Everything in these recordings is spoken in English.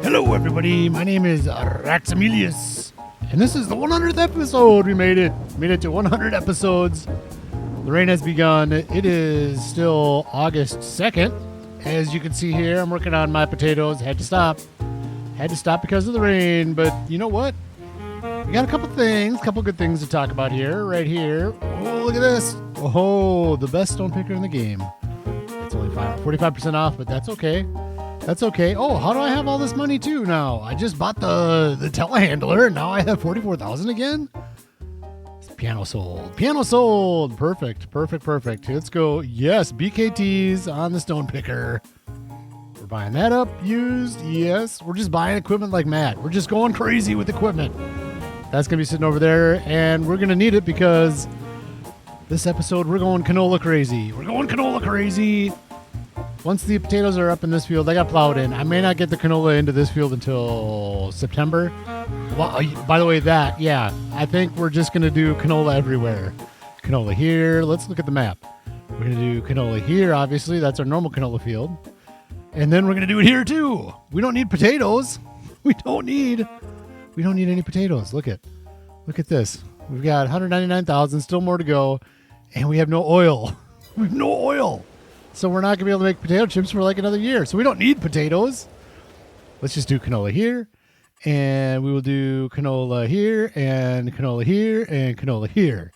Hello, everybody. My name is Raxamelius, and this is the 100th episode. We made it. Made it to 100 episodes. The rain has begun. It is still August 2nd. As you can see here, I'm working on my potatoes. Had to stop. Because of the rain, but you know what? We got a couple good things to talk about here, right here. Oh, look at this. Oh, the best stone picker in the game. It's only 45% off, but that's okay. That's okay. Oh, how do I have all this money too now? I just bought the telehandler, and now I have 44,000 again? Piano sold. Perfect. Let's go. Yes, BKTs on the stone picker. We're buying that up. Used. Yes. We're just buying equipment like mad. We're just going crazy with equipment. That's going to be sitting over there, and we're going to need it because this episode, we're going canola crazy. Once the potatoes are up in this field, they got plowed in. I may not get the canola into this field until September. Well, by the way, I think we're just going to do canola everywhere. Canola here. Let's look at the map. We're going to do canola here, obviously. That's our normal canola field. And then we're going to do it here, too. We don't need potatoes. We don't need any potatoes. Look at this. We've got 199,000, still more to go. And we have no oil. So we're not going to be able to make potato chips for like another year. So we don't need potatoes. Let's just do canola here. And we will do canola here and canola here and canola here.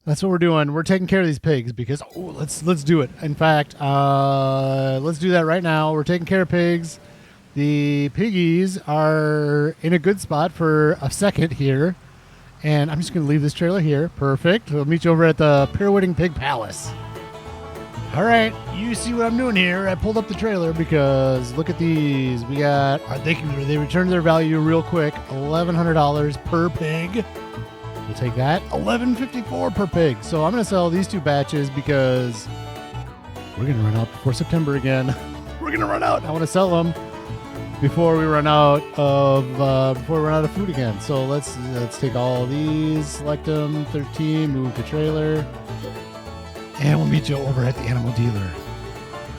That's what we're doing. We're taking care of these pigs because let's do it. In fact, let's do that right now. We're taking care of pigs. The piggies are in a good spot for a second here. And I'm just going to leave this trailer here. Perfect. We'll meet you over at the Pirouetting Pig Palace. All right, you see what I'm doing here. I pulled up the trailer because look at these. We got, they returned their value real quick. $1,100 per pig. We'll take that. $1,154 per pig. So I'm going to sell these two batches because we're going to run out before September again. We're going to run out. I want to sell them before we run out of food again. So let's take all these, select them, 13, move the trailer. And we'll meet you over at the animal dealer.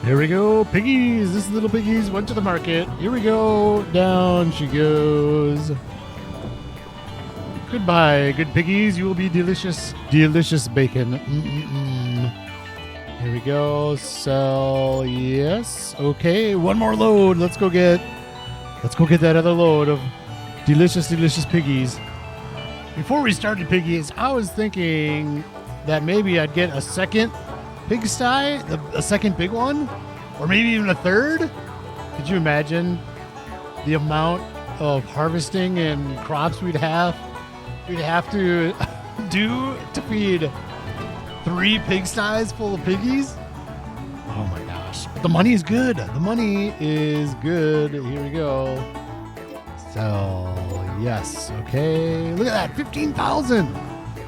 There we go. Piggies. This little piggies went to the market. Here we go. Down she goes. Goodbye, good piggies. You will be delicious, delicious bacon. Here we go. Sell. Yes. Okay. One more load. Let's go get that other load of delicious, delicious piggies. Before we started piggies, I was thinking that maybe I'd get a second pigsty, a second big one, or maybe even a third. Could you imagine the amount of harvesting and crops we'd have to do to feed 3 pigsties full of piggies? Oh my gosh. But the money is good. Here we go. So, yes. Okay. Look at that. 15,000.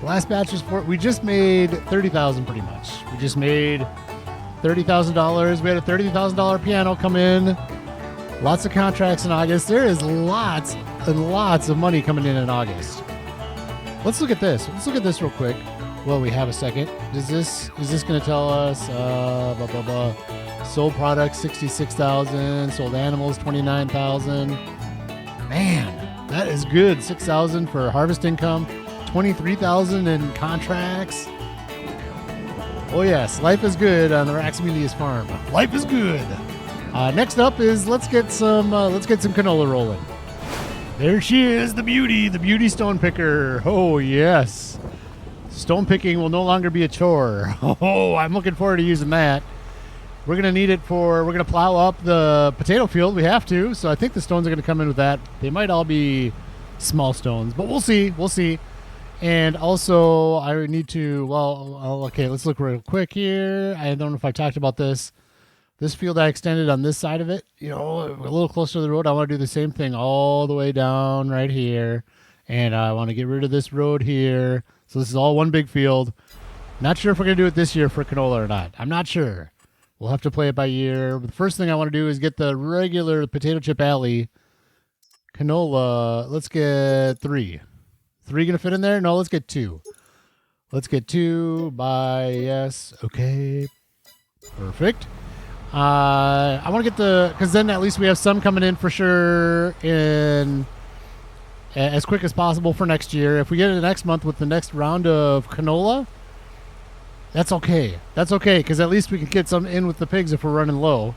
Last batch was we just made $30,000 pretty much. We just made $30,000. We had a $30,000 piano come in. Lots of contracts in August. There is lots and lots of money coming in August. Let's look at this. Let's look at this real quick. Well, we have a second. Is this going to tell us sold products 66,000, sold animals 29,000. Man, that is good. 6,000 for harvest income. 23,000 in contracts. Oh yes, life is good on the Raxamelius farm. Life is good. Next up is let's get some canola rolling. There she is, the beauty stone picker. Oh yes, stone picking will no longer be a chore. Oh, I'm looking forward to using that. We're gonna need it we're gonna plow up the potato field. We have to, so I think the stones are gonna come in with that. They might all be small stones, but we'll see. And also, I need to, okay, let's look real quick here. I don't know if I talked about this. This field I extended on this side of it, a little closer to the road. I want to do the same thing all the way down right here. And I want to get rid of this road here. So this is all one big field. Not sure if we're going to do it this year for canola or not. I'm not sure. We'll have to play it by year. But the first thing I want to do is get the regular potato chip alley. Canola, let's get 3. 3 gonna fit in there? No, let's get 2. Let's get 2 by yes. Okay. Perfect. I want to get because then at least we have some coming in for sure in as quick as possible for next year. If we get it next month with the next round of canola, that's okay. That's okay, because at least we can get some in with the pigs if we're running low.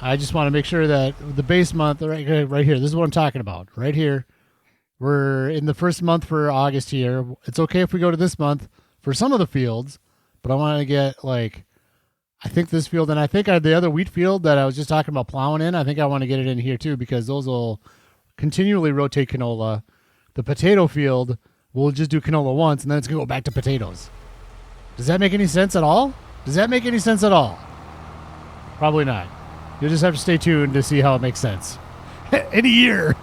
I just want to make sure that the base month, right here, this is what I'm talking about. Right here, we're in the first month for August here. It's okay if we go to this month for some of the fields, but I want to get like, I think this field, and I think the other wheat field that I was just talking about plowing in, I think I want to get it in here too, because those will continually rotate canola. The potato field, we'll just do canola once, and then it's going to go back to potatoes. Does that make any sense at all? Does that make any sense at all? Probably not. You'll just have to stay tuned to see how it makes sense. In a year.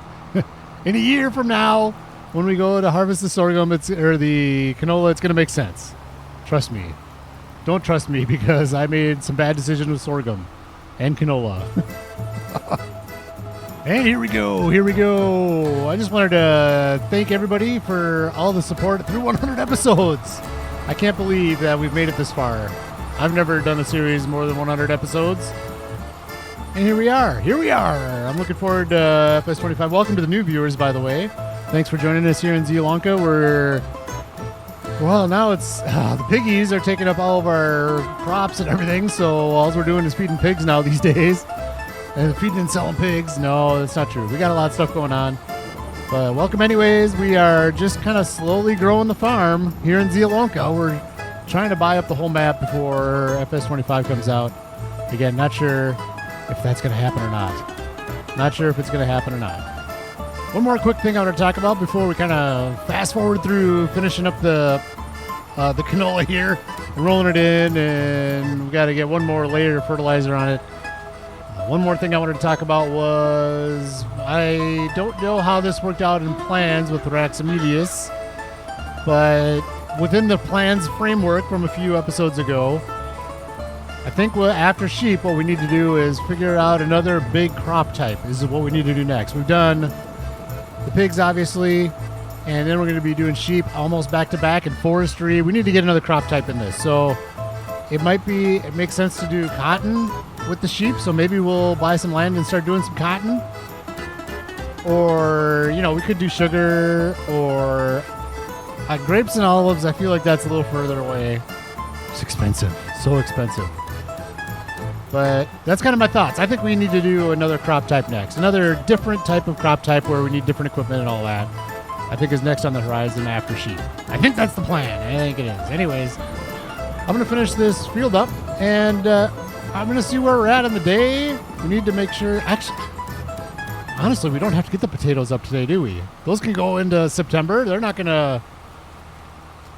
In a year from now, when we go to harvest the sorghum or the canola, it's going to make sense. Trust me. Don't trust me, because I made some bad decisions with sorghum and canola. And here we go. Here we go. I just wanted to thank everybody for all the support through 100 episodes. I can't believe that we've made it this far. I've never done a series more than 100 episodes. And here we are. Here we are. I'm looking forward to FS25. Welcome to the new viewers, by the way. Thanks for joining us here in Zielonka. Well, now it's the piggies are taking up all of our crops and everything, so all we're doing is feeding pigs now these days. And feeding and selling pigs. No, that's not true. We got a lot of stuff going on. But welcome anyways. We are just kind of slowly growing the farm here in Zielonka. We're trying to buy up the whole map before FS25 comes out. Again, not sure if that's going to happen or not. Not sure if it's going to happen or not. One more quick thing I want to talk about before we kind of fast forward through finishing up the canola here and rolling it in, and we got to get one more layer of fertilizer on it. One more thing I wanted to talk about was I don't know how this worked out in plans with Raxamedius, but within the plans framework from a few episodes ago, I think after sheep, what we need to do is figure out another big crop type. This is what we need to do next. We've done the pigs, obviously, and then we're going to be doing sheep almost back to back, and forestry. We need to get another crop type in this. So it makes sense to do cotton with the sheep. So maybe we'll buy some land and start doing some cotton. Or, we could do sugar or grapes and olives. I feel like that's a little further away. It's expensive. So expensive. But that's kind of my thoughts. I think we need to do another crop type next. Another different type of crop type where we need different equipment and all that. I think is next on the horizon after sheep. I think that's the plan. I think it is. Anyways, I'm going to finish this field up, and I'm going to see where we're at in the day. We need to make sure... Actually, honestly, we don't have to get the potatoes up today, do we? Those can go into September. They're not going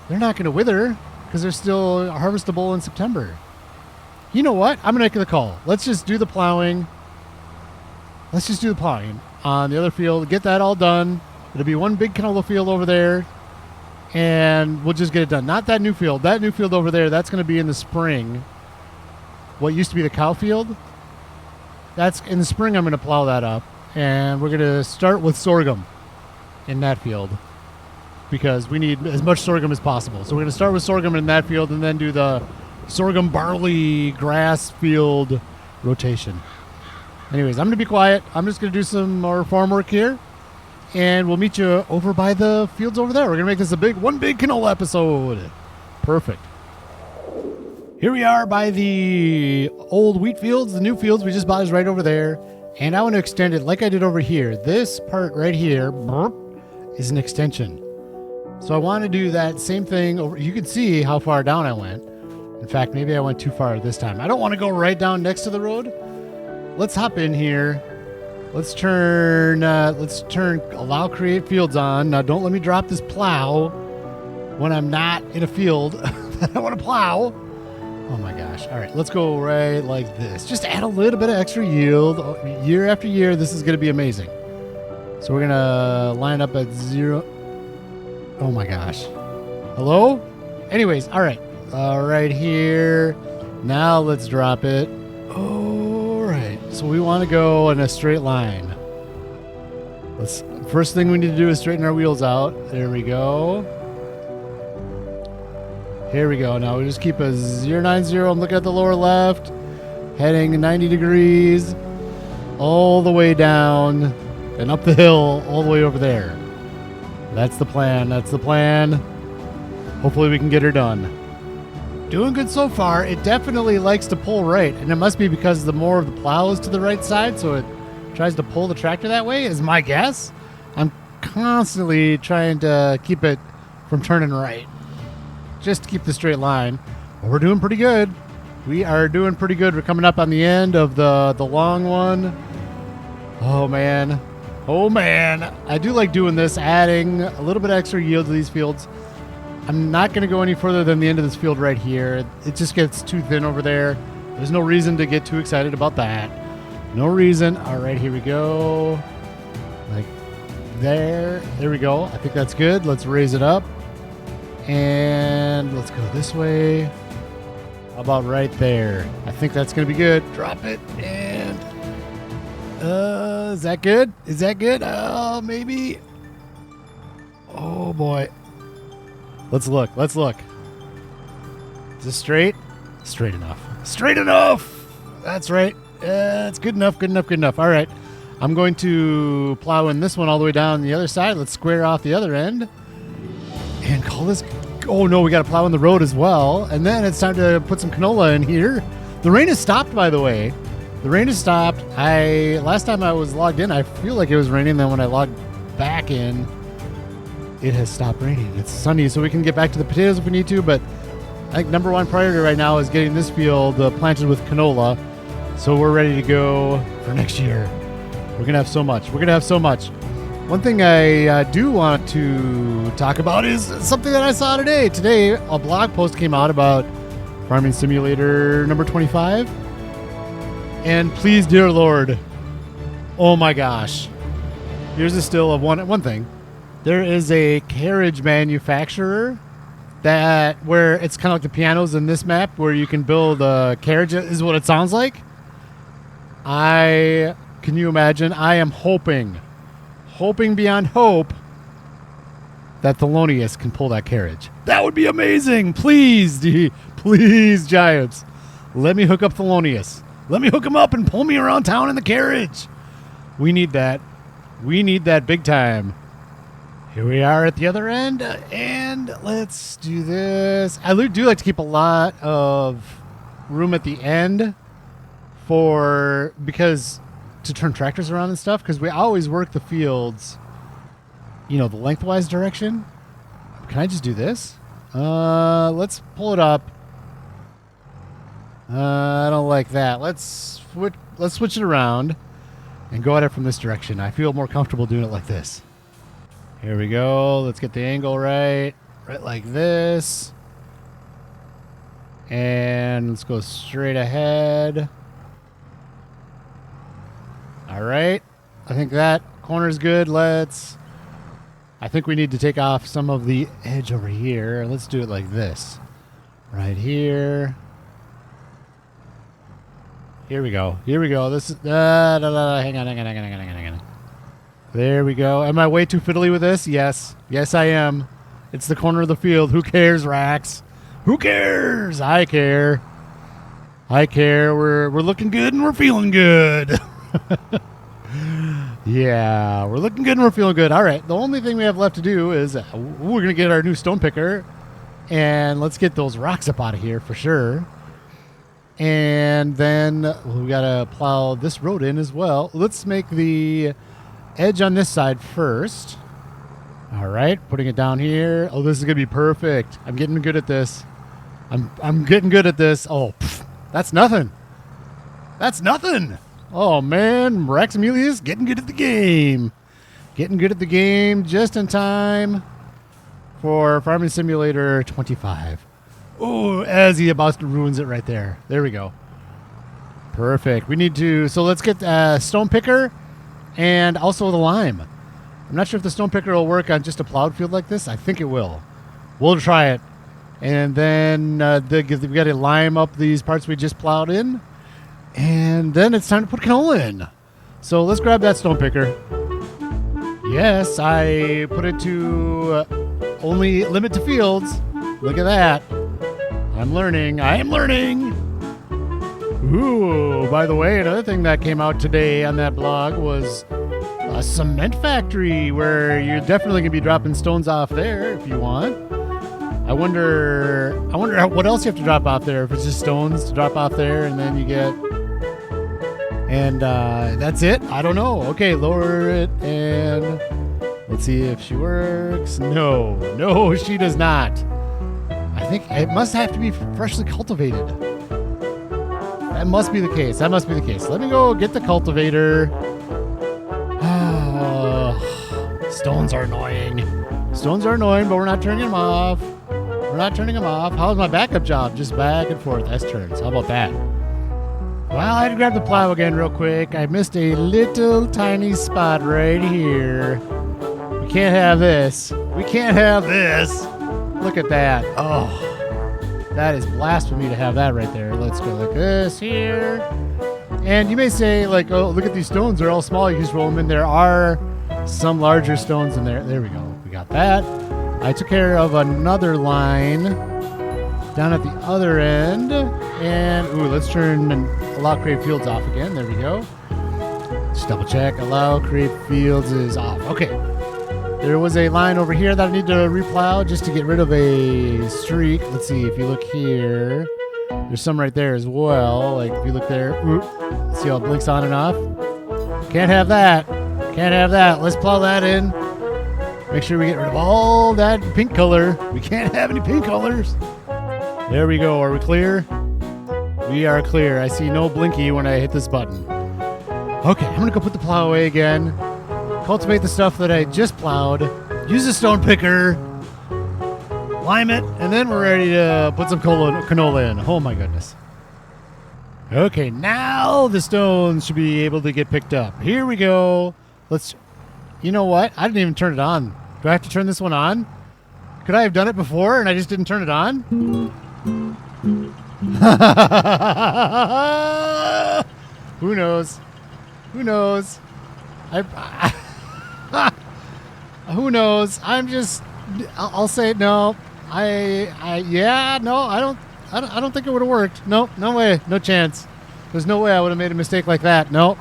to wither because they're still harvestable in September. You know what? I'm going to make the call. Let's just do the plowing. Let's just do the plowing on the other field. Get that all done. It'll be one big canola field over there, and we'll just get it done. Not that new field. That new field over there, that's going to be in the spring. What used to be the cow field, that's in the spring. I'm going to plow that up, and we're going to start with sorghum in that field because we need as much sorghum as possible. So we're going to start with sorghum in that field and then do the sorghum, barley, grass field rotation. Anyways, I'm going to be quiet. I'm just going to do some more farm work here, and we'll meet you over by the fields over there. We're going to make this one big canola episode. Perfect. Here we are by the old wheat fields. The new fields we just bought is right over there. And I want to extend it like I did over here. This part right here is an extension. So I want to do that same thing over. You can see how far down I went. In fact, maybe I went too far this time. I don't want to go right down next to the road. Let's hop in here. Let's turn allow create fields on. Now don't let me drop this plow when I'm not in a field that I want to plow. Oh my gosh. All right, let's go right like this. Just add a little bit of extra yield. Year after year, this is going to be amazing. So we're going to line up at 0. Oh my gosh. Hello? Anyways, all right. All right here. Now let's drop it. All right. So we want to go in a straight line. First thing we need to do is straighten our wheels out. There we go. Here we go. Now we just keep a 090. I'm looking at the lower left. heading 90 degrees all the way down and up the hill all the way over there. That's the plan. That's the plan. Hopefully we can get her done. Doing good so far. It definitely likes to pull right, and it must be because the more of the plow is to the right side, so it tries to pull the tractor that way, is my guess. I'm constantly trying to keep it from turning right, just to keep the straight line. But we're doing pretty good. We are doing pretty good. We're coming up on the end of the long one. Oh, man. Oh, man. I do like doing this, adding a little bit extra yield to these fields. I'm not going to go any further than the end of this field right here. It just gets too thin over there. There's no reason to get too excited about that. No reason. All right, here we go. Like there. There we go. I think that's good. Let's raise it up. And let's go this way. How about right there? I think that's going to be good. Drop it. And is that good? Is that good? Maybe. Oh, boy. Let's look. Let's look. Is this straight? Straight enough. Straight enough! That's right. It's good enough, good enough, good enough. All right. I'm going to plow in this one all the way down the other side. Let's square off the other end. And call this... Oh, no, we got to plow in the road as well. And then it's time to put some canola in here. The rain has stopped, by the way. The rain has stopped. Last time I was logged in, I feel like it was raining. Then when I logged back in, it has stopped raining. It's sunny, so we can get back to the potatoes if we need to, but I think number one priority right now is getting this field planted with canola, so we're ready to go for next year. We're going to have so much. We're going to have so much. One thing I do want to talk about is something that I saw today. Today, a blog post came out about Farming Simulator number 25, and please, dear Lord, oh my gosh, here's a still of one thing. There is a carriage manufacturer where it's kind of like the pianos in this map where you can build a carriage, is what it sounds like. Can you imagine? I am hoping beyond hope that Thelonious can pull that carriage. That would be amazing. Please, please, Giants. Let me hook up Thelonious. Let me hook him up and pull me around town in the carriage. We need that. We need that big time. Here we are at the other end, and let's do this. I do like to keep a lot of room at the end because to turn tractors around and stuff, because we always work the fields, the lengthwise direction. Can I just do this? Let's pull it up. I don't like that. Let's switch it around and go at it from this direction. I feel more comfortable doing it like this. Here we go. Let's get the angle right like this. And let's go straight ahead. All right. I think that corner's good. I think we need to take off some of the edge over here. Let's do it like this. Right here. Here we go. Here we go. This is... hang on. There we go. Am I way too fiddly with this? Yes. Yes, I am. It's the corner of the field. Who cares, Rax? Who cares? I care. I care. We're looking good and we're feeling good. Yeah, we're looking good and we're feeling good. All right. The only thing we have left to do is we're going to get our new stone picker and let's get those rocks up out of here for sure. And then we got to plow this road in as well. Let's make the edge on this side first. All right, putting it down here. Oh, this is gonna be perfect. I'm getting good at this. I'm getting good at this. Oh, that's nothing. That's nothing. Oh man, Rex Emilius getting good at the game. Getting good at the game just in time for Farming Simulator 25. Oh, as he about ruins it right there. There we go. Perfect. We need to. So let's get stone picker. And also the lime. I'm not sure if the stone picker will work on just a plowed field like this. I think it will. We'll try it. And then we've got to lime up these parts we just plowed in. And then it's time to put canola in. So let's grab that stone picker. Yes, I put it to only limit to fields. Look at that. I'm learning. I am learning. Ooh, by the way, another thing that came out today on that blog was a cement factory where you're definitely going to be dropping stones off there if you want. I wonder what else you have to drop off there. If it's just stones to drop off there and then you get... And that's it? I don't know. Okay, lower it and let's see if she works. No, she does not. I think it must have to be freshly cultivated. That must be the case. Let me go get the cultivator. Stones are annoying, but we're not turning them off. How's my backup job? Just back and forth, S turns. How about that? Well, I had to grab the plow again real quick. I missed a little tiny spot right here. We can't have this. Look at that. Oh, that is blasphemy to have that right there. Let's go like this here. And you may say, like, oh, look at these stones. They're all small. You just roll them in. There are some larger stones in there. There we go. We got that. I took care of another line down at the other end. And, ooh, let's turn allow create fields off again. There we go. Just double check. Allow create fields is off. Okay. There was a line over here that I need to replow just to get rid of a streak. Let's see. If you look here, there's some right there as well. Like, if you look there, ooh, see how it blinks on and off? Can't have that. Let's plow that in. Make sure we get rid of all that pink color. We can't have any pink colors. There we go. Are we clear? We are clear. I see no blinky when I hit this button. Okay, I'm going to go put the plow away again. Cultivate the stuff that I just plowed. Use a stone picker. Lime it. And then we're ready to put some canola in. Oh my goodness. Okay, now the stones should be able to get picked up. Here we go. You know what? I didn't even turn it on. Do I have to turn this one on? Could I have done it before and I just didn't turn it on? Who knows? Who knows? I'll say no. I don't think it would have worked. Nope, no way, no chance. There's no way I would have made a mistake like that. Nope.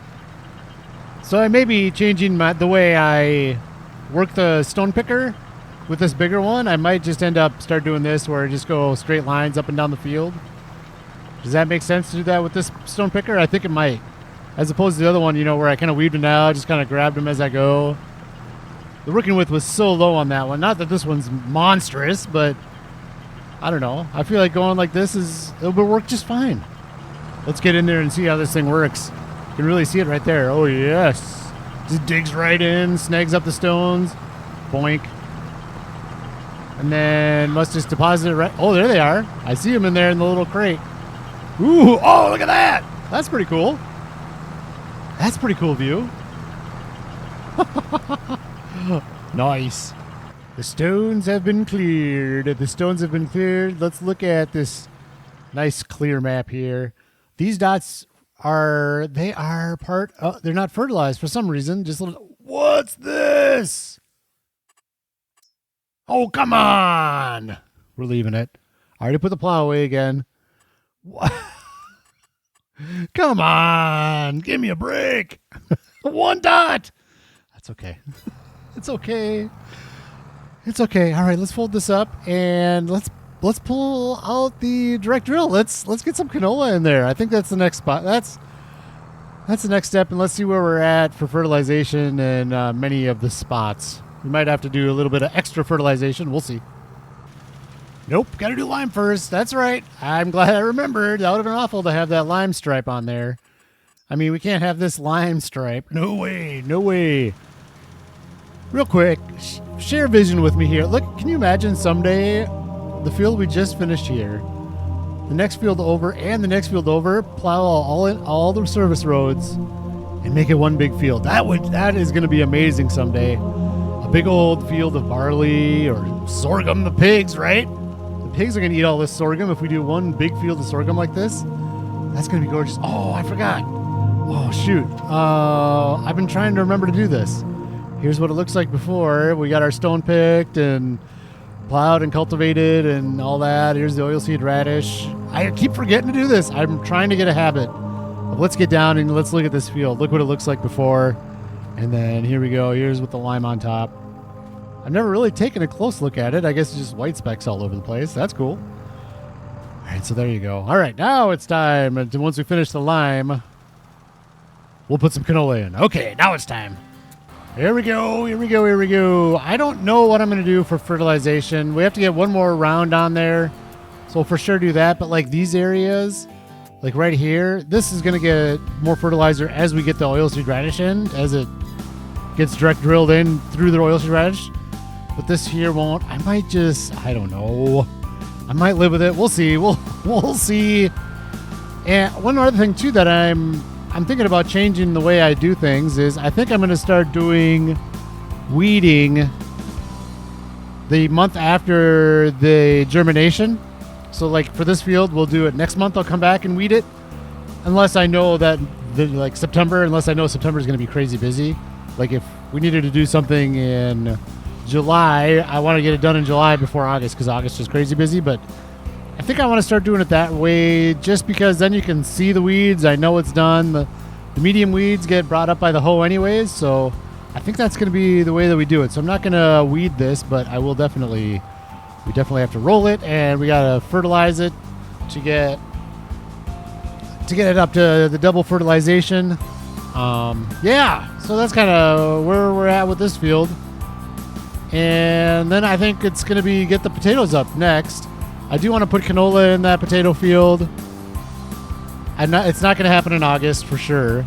So I may be changing the way I work the stone picker with this bigger one. I might just start doing this where I just go straight lines up and down the field. Does that make sense to do that with this stone picker? I think it might. As opposed to the other one, where I kind of weaved them out, just kind of grabbed them as I go. The working width was so low on that one. Not that this one's monstrous, but I don't know. I feel like going like this it'll work just fine. Let's get in there and see how this thing works. You can really see it right there. Oh, yes. Just digs right in, snags up the stones. Boink. And then must just deposit it right. Oh, there they are. I see them in there in the little crate. Ooh, oh, look at that. That's pretty cool. That's a pretty cool view. Nice. The stones have been cleared. Let's look at this nice clear map here. These dots they're not fertilized for some reason. What's this? Oh, come on. We're leaving it. I already put the plow away again. What? Come on. Give me a break. One dot. That's okay. It's okay. It's okay. All right, let's fold this up and let's pull out the direct drill. Let's get some canola in there. I think that's the next spot. That's the next step, and let's see where we're at for fertilization in many of the spots. We might have to do a little bit of extra fertilization. We'll see. Nope, got to do lime first. That's right. I'm glad I remembered. That would have been awful to have that lime stripe on there. I mean, we can't have this lime stripe. No way. No way. Real quick, share vision with me here. Look, can you imagine someday the field we just finished here, the next field over and the next field over, plow all the service roads and make it one big field. That is going to be amazing someday. A big old field of barley or sorghum, the pigs, right? The pigs are going to eat all this sorghum if we do one big field of sorghum like this. That's going to be gorgeous. Oh, I forgot. Oh, shoot. I've been trying to remember to do this. Here's what it looks like before. We got our stone picked and plowed and cultivated and all that. Here's the oilseed radish. I keep forgetting to do this. I'm trying to get a habit of let's get down and let's look at this field. Look what it looks like before. And then here we go. Here's with the lime on top. I've never really taken a close look at it. I guess it's just white specks all over the place. That's cool. All right, so there you go. All right, now it's time. And once we finish the lime, we'll put some canola in. Okay, now it's time. Here we go, here we go, here we go. I don't know what I'm going to do for fertilization. We have to get one more round on there. So we'll for sure do that. But like these areas, like right here, this is going to get more fertilizer as we get the oilseed radish in, as it gets direct drilled in through the oilseed radish. But this here won't. I might just, I don't know. I might live with it. We'll see. We'll see. And one other thing too that I'm thinking about changing the way I do things is I think I'm going to start doing weeding the month after the germination. So like for this field, we'll do it next month. I'll come back and weed it, unless I know that September, unless I know September is going to be crazy busy. Like if we needed to do something in July, I want to get it done in July before August, because August is crazy busy. But I think I want to start doing it that way, just because then you can see the weeds. I know it's done. The medium weeds get brought up by the hoe anyways, so I think that's going to be the way that we do it. So I'm not going to weed this, but I will definitely, we definitely have to roll it, and we got to fertilize it to get it up to the double fertilization. Yeah, so that's kind of where we're at with this field. And then I think it's going to be get the potatoes up next. I do want to put canola in that potato field. It's not going to happen in August for sure,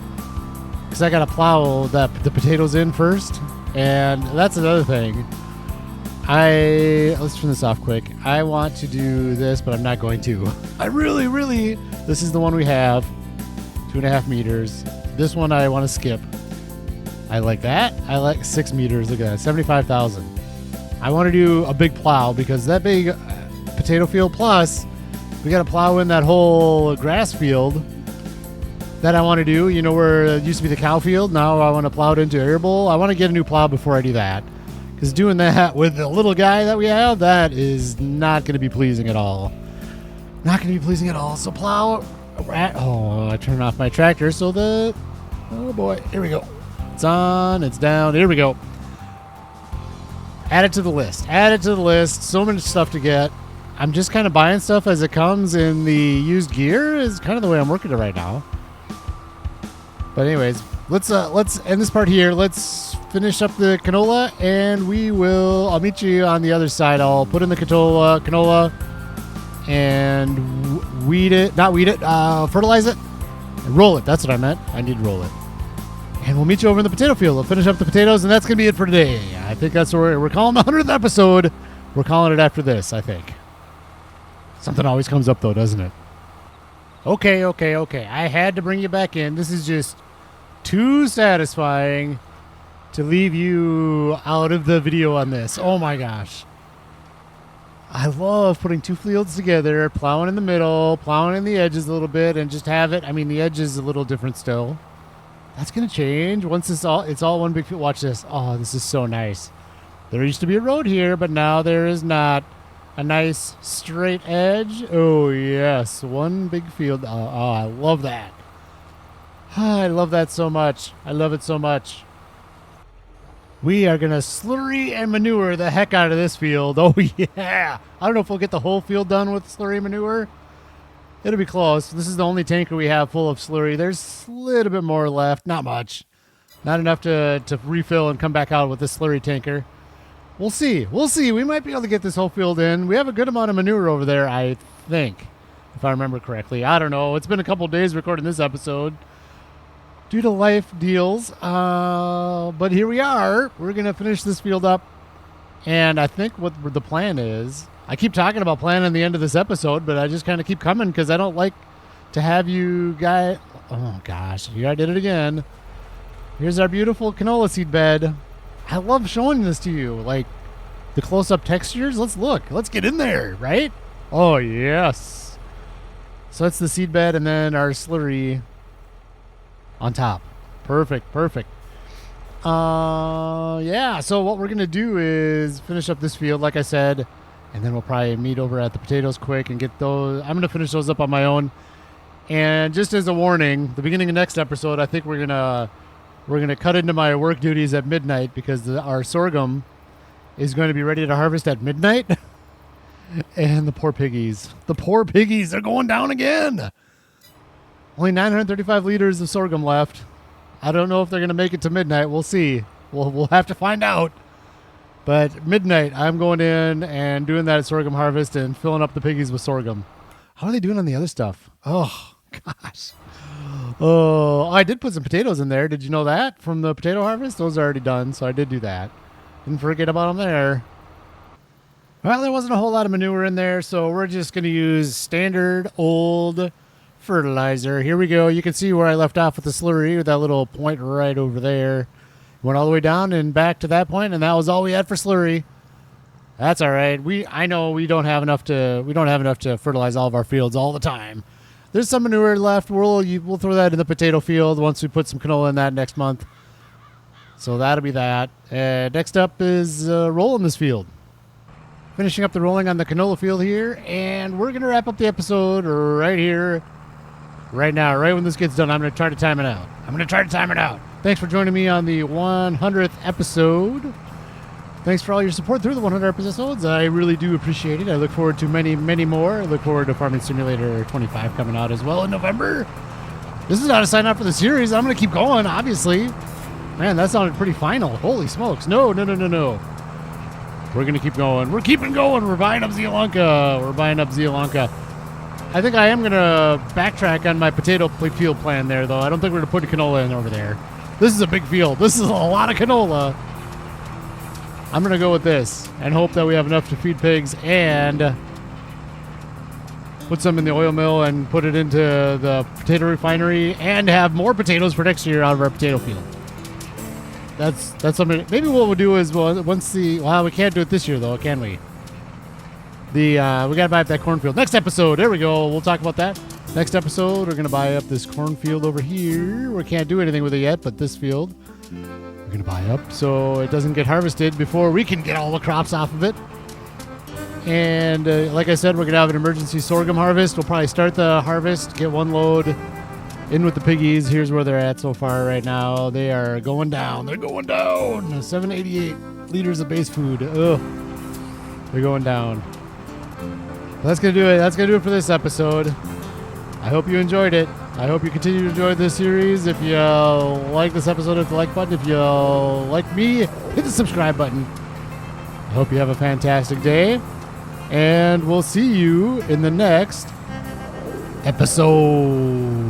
because I got to plow the potatoes in first. And that's another thing. Let's turn this off quick. I want to do this, but I'm not going to. I really, this is the one we have, 2.5 meters. This one I want to skip. I like that. I like 6 meters. Look at that, 75,000. I want to do a big plow, because that big potato field, plus we got to plow in that whole grass field that I want to do. You know where it used to be the cow field? Now I want to plow it into arable. I want to get a new plow before I do that, because doing that with the little guy that we have, that is not going to be pleasing at all. Not going to be pleasing at all. So plow. I turned off my tractor so that, oh boy, here we go. It's on, it's down, here we go. Add it to the list. Add it to the list. So much stuff to get. I'm just kind of buying stuff as it comes in the used gear is kind of the way I'm working it right now. But anyways, let's end this part here. Let's finish up the canola, and I'll meet you on the other side. I'll put in the canola and fertilize it and roll it. That's what I meant. I need to roll it. And we'll meet you over in the potato field. We'll finish up the potatoes, and that's going to be it for today. I think that's what we're calling the 100th episode. We're calling it after this, I think. Something always comes up, though, doesn't it? Okay. I had to bring you back in. This is just too satisfying to leave you out of the video on this. Oh, my gosh. I love putting two fields together, plowing in the middle, plowing in the edges a little bit, and just have it. I mean, the edge is a little different still. That's going to change once it's all one big field. Watch this. Oh, this is so nice. There used to be a road here, but now there is not. A nice straight edge. Oh, yes. One big field. Oh, I love that. I love that so much. I love it so much. We are going to slurry and manure the heck out of this field. Oh, yeah. I don't know if we'll get the whole field done with slurry manure. It'll be close. This is the only tanker we have full of slurry. There's a little bit more left. Not much. Not enough to refill and come back out with this slurry tanker. We'll see. We might be able to get this whole field in. We have a good amount of manure over there, I think, if I remember correctly. I don't know. It's been a couple days recording this episode due to life deals. But here we are. We're going to finish this field up. And I think what the plan is, I keep talking about planning the end of this episode, but I just kind of keep coming because I don't like to have you guys. Oh, gosh. Here I did it again. Here's our beautiful canola seed bed. I love showing this to you, like the close-up textures. Let's look. Let's get in there, right? Oh, yes. So that's the seed bed and then our slurry on top. Perfect. Yeah, so what we're going to do is finish up this field, like I said, And then we'll probably meet over at the potatoes quick and get those. I'm going to finish those up on my own. And just as a warning, the beginning of next episode, I think we're gonna cut into my work duties at midnight because our sorghum is going to be ready to harvest at midnight. And the poor piggies, they're going down again. Only 935 liters of sorghum left. I don't know if they're going to make it to midnight. We'll see. We'll have to find out. But midnight, I'm going in and doing that sorghum harvest and filling up the piggies with sorghum. How are they doing on the other stuff? Oh, gosh. Oh, I did put some potatoes in there. Did you know that from the potato harvest? Those are already done, so I did do that. Didn't forget about them there. Well, there wasn't a whole lot of manure in there, so we're just going to use standard old fertilizer. Here we go. You can see where I left off with the slurry with that little point right over there. Went all the way down and back to that point, and that was all we had for slurry. That's all right. I know we don't have enough to fertilize all of our fields all the time. There's some manure left. We'll throw that in the potato field once we put some canola in that next month. So that'll be that. Next up is rolling this field. Finishing up the rolling on the canola field here, and we're going to wrap up the episode right here, right now. Right when this gets done, I'm going to try to time it out. Thanks for joining me on the 100th episode. Thanks for all your support through the 100 episodes. I really do appreciate it. I look forward to many, many more. I look forward to Farming Simulator 25 coming out as well in November. This is how to sign up for the series. I'm going to keep going, obviously. Man, that sounded pretty final. Holy smokes. No. We're going to keep going. We're keeping going. We're buying up Zeilonka. I think I am going to backtrack on my potato field plan there, though. I don't think we're going to put canola in over there. This is a big field. This is a lot of canola. I'm going to go with this and hope that we have enough to feed pigs and put some in the oil mill and put it into the potato refinery and have more potatoes for next year out of our potato field. That's something. Maybe what we'll do is we can't do it this year though, can we? We got to buy up that cornfield. Next episode, there we go. We'll talk about that. Next episode, we're going to buy up this cornfield over here. We can't do anything with it yet, but this field we're going to buy up so it doesn't get harvested before we can get all the crops off of it. And like I said, we're going to have an emergency sorghum harvest. We'll probably start the harvest, get one load in with the piggies. Here's where they're at so far right now. They are going down. They're going down. 788 liters of base food. Ugh. They're going down. That's going to do it. That's going to do it for this episode. I hope you enjoyed it. I hope you continue to enjoy this series. If you like this episode, hit the like button. If you like me, hit the subscribe button. I hope you have a fantastic day. And we'll see you in the next episode.